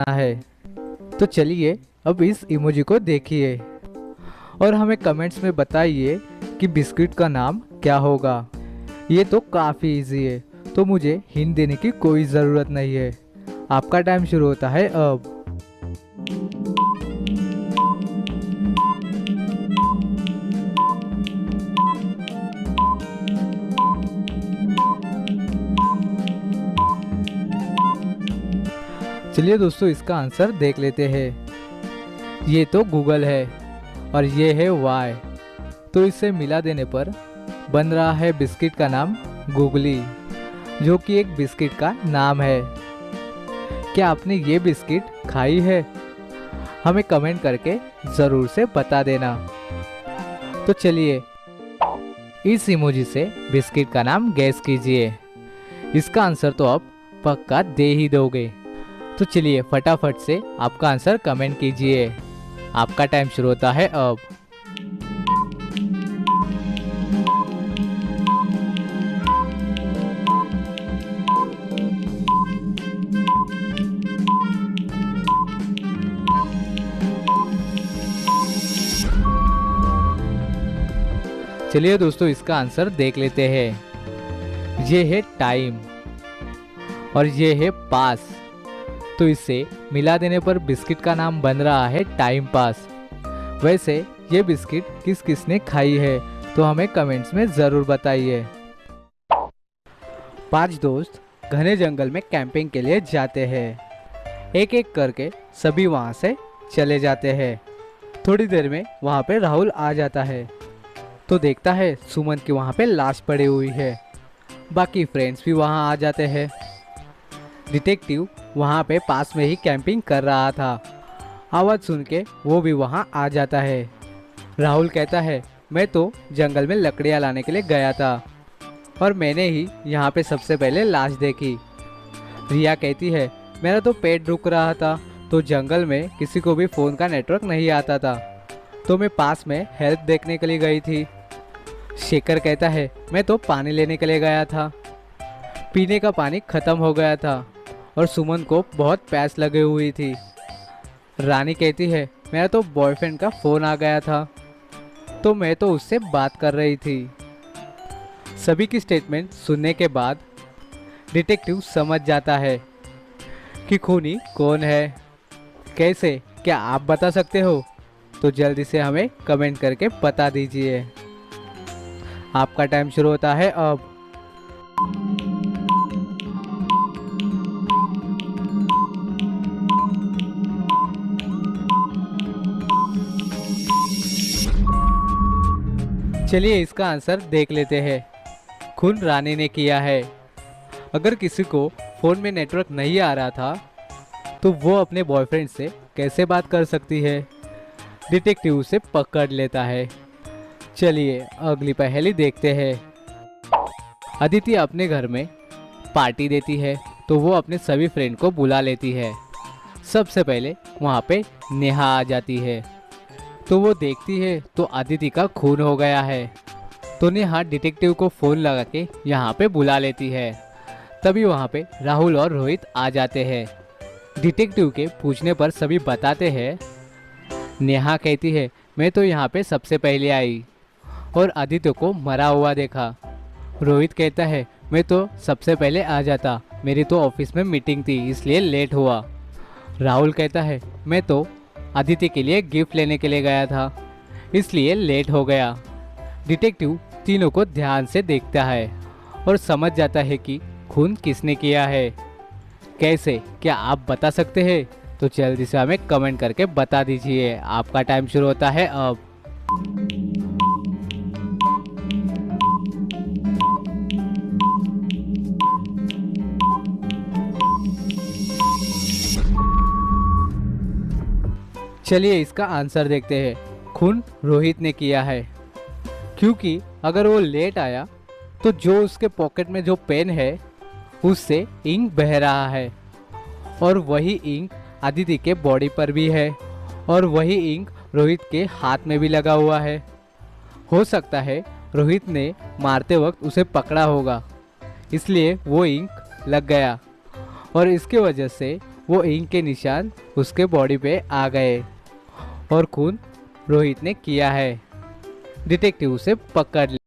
है। तो चलिए अब इस इमोजी को देखिए और हमें कमेंट्स में बताइए कि बिस्किट का नाम क्या होगा। ये तो काफ़ी इजी है, तो मुझे हिंट देने की कोई ज़रूरत नहीं है। आपका टाइम शुरू होता है अब। चलिए दोस्तों, इसका आंसर देख लेते हैं। ये तो गूगल है और ये है वाई। तो इसे मिला देने पर बन रहा है बिस्किट का नाम गूगली, जो कि एक बिस्किट का नाम है। क्या आपने ये बिस्किट खाई है? हमें कमेंट करके ज़रूर से बता देना। तो चलिए इस इमोजी से बिस्किट का नाम गैस कीजिए। इसका आंसर तो आप पक्का दे ही दोगे। तो चलिए फटाफट से आपका आंसर कमेंट कीजिए। आपका टाइम शुरू होता है अब। चलिए दोस्तों, इसका आंसर देख लेते हैं। ये है टाइम और ये है पास। तो इसे मिला देने पर बिस्किट का नाम बन रहा है टाइम पास। वैसे ये बिस्किट किस किस ने खाई है, तो हमें कमेंट्स में ज़रूर बताइए। 5 दोस्त घने जंगल में कैंपिंग के लिए जाते हैं। एक एक करके सभी वहाँ से चले जाते हैं। थोड़ी देर में वहाँ पे राहुल आ जाता है, तो देखता है सुमन की वहाँ पे लाश पड़ी हुई है। बाकी फ्रेंड्स भी वहाँ आ जाते हैं। डिटेक्टिव वहाँ पे पास में ही कैंपिंग कर रहा था। आवाज़ सुन के वो भी वहाँ आ जाता है। राहुल कहता है, मैं तो जंगल में लकड़ियाँ लाने के लिए गया था और मैंने ही यहाँ पे सबसे पहले लाश देखी। रिया कहती है, मेरा तो पेट रुक रहा था, तो जंगल में किसी को भी फ़ोन का नेटवर्क नहीं आता था, तो मैं पास में हेल्प देखने के लिए गई थी। शेखर कहता है, मैं तो पानी लेने के लिए गया था, पीने का पानी ख़त्म हो गया था और सुमन को बहुत प्यास लगी हुई थी। रानी कहती है, मेरा तो बॉयफ्रेंड का फ़ोन आ गया था, तो मैं तो उससे बात कर रही थी। सभी की स्टेटमेंट सुनने के बाद डिटेक्टिव समझ जाता है कि खूनी कौन है। कैसे, क्या आप बता सकते हो? तो जल्दी से हमें कमेंट करके बता दीजिए। आपका टाइम शुरू होता है अब। चलिए इसका आंसर देख लेते हैं। खून रानी ने किया है। अगर किसी को फ़ोन में नेटवर्क नहीं आ रहा था, तो वो अपने बॉयफ्रेंड से कैसे बात कर सकती है? डिटेक्टिव उसे पकड़ लेता है। चलिए अगली पहेली देखते हैं। अदिति अपने घर में पार्टी देती है, तो वो अपने सभी फ्रेंड को बुला लेती है। सबसे पहले वहाँ पे नेहा आ जाती है, तो वो देखती है तो अदिति का खून हो गया है। तो नेहा डिटेक्टिव को फ़ोन लगा के यहाँ पे बुला लेती है। तभी वहाँ पे राहुल और रोहित आ जाते हैं। डिटेक्टिव के पूछने पर सभी बताते हैं। नेहा कहती है, मैं तो यहाँ पे सबसे पहले आई और आदित्य को मरा हुआ देखा। रोहित कहता है, मैं तो सबसे पहले आ जाता, मेरी तो ऑफिस में मीटिंग थी इसलिए लेट हुआ। राहुल कहता है, मैं तो आदित्य के लिए गिफ्ट लेने के लिए गया था, इसलिए लेट हो गया। डिटेक्टिव तीनों को ध्यान से देखता है और समझ जाता है कि खून किसने किया है। कैसे, क्या आप बता सकते हैं? तो जल्दी से हमें कमेंट करके बता दीजिए। आपका टाइम शुरू होता है अब। चलिए इसका आंसर देखते हैं। खून रोहित ने किया है, क्योंकि अगर वो लेट आया तो जो उसके पॉकेट में जो पेन है उससे इंक बह रहा है और वही इंक आदिति के बॉडी पर भी है और वही इंक रोहित के हाथ में भी लगा हुआ है। हो सकता है रोहित ने मारते वक्त उसे पकड़ा होगा, इसलिए वो इंक लग गया और इसके वजह से वो इंक के निशान उसके बॉडी पे आ गए और खून रोहित ने किया है। डिटेक्टिव उसे पकड़ लिया।